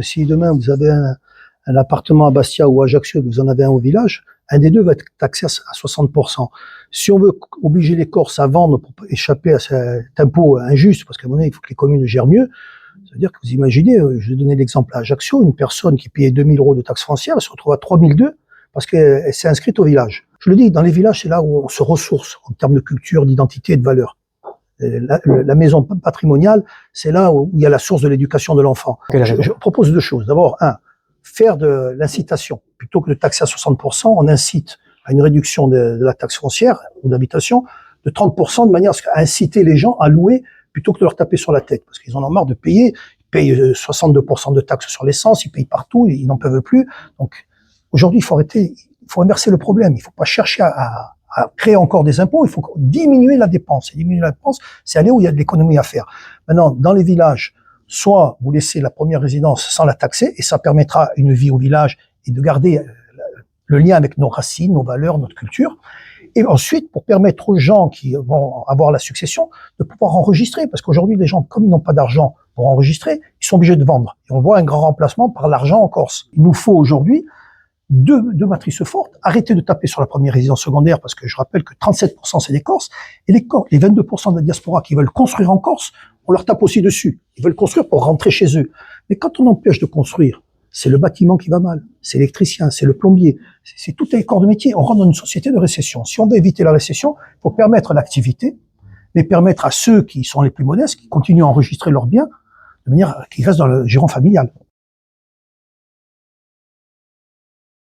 Si demain vous avez un appartement à Bastia ou à Ajaccio, que vous en avez un au village, un des deux va être taxé à 60%. Si on veut obliger les Corses à vendre pour échapper à cet impôt injuste, parce qu'à un moment donné, il faut que les communes gèrent mieux, ça veut dire que vous imaginez, je vais donner l'exemple à Ajaccio, une personne qui payait 2 000 € de taxes foncières, elle se retrouve à 3 200 parce qu'elle s'est inscrite au village. Je le dis, dans les villages, c'est là où on se ressource en termes de culture, d'identité et de valeur. La maison patrimoniale, c'est là où il y a la source de l'éducation de l'enfant. Je propose deux choses. D'abord, faire de l'incitation. Plutôt que de taxer à 60%, on incite à une réduction de la taxe foncière ou d'habitation de 30%, de manière à inciter les gens à louer plutôt que de leur taper sur la tête. Parce qu'ils en ont marre de payer. Ils payent 62% de taxes sur l'essence, ils payent partout, ils n'en peuvent plus. Donc, aujourd'hui, il faut arrêter, il faut inverser le problème. Il ne faut pas chercher à créer encore des impôts, il faut diminuer la dépense. Et diminuer la dépense, c'est aller où il y a de l'économie à faire. Maintenant, dans les villages, soit vous laissez la première résidence sans la taxer, et ça permettra une vie au village et de garder le lien avec nos racines, nos valeurs, notre culture. Et ensuite, pour permettre aux gens qui vont avoir la succession de pouvoir enregistrer, parce qu'aujourd'hui, les gens, comme ils n'ont pas d'argent pour enregistrer, ils sont obligés de vendre. Et on voit un grand remplacement par l'argent en Corse. Il nous faut aujourd'hui deux matrices fortes, arrêtez de taper sur la première résidence secondaire, parce que je rappelle que 37% c'est des Corses, et les 22% de la diaspora qui veulent construire en Corse, on leur tape aussi dessus. Ils veulent construire pour rentrer chez eux. Mais quand on empêche de construire, c'est le bâtiment qui va mal, c'est l'électricien, c'est le plombier, c'est tout un corps de métier. On rentre dans une société de récession. Si on veut éviter la récession, il faut permettre l'activité, mais permettre à ceux qui sont les plus modestes, qui continuent à enregistrer leurs biens, de manière qu'ils restent dans le giron familial.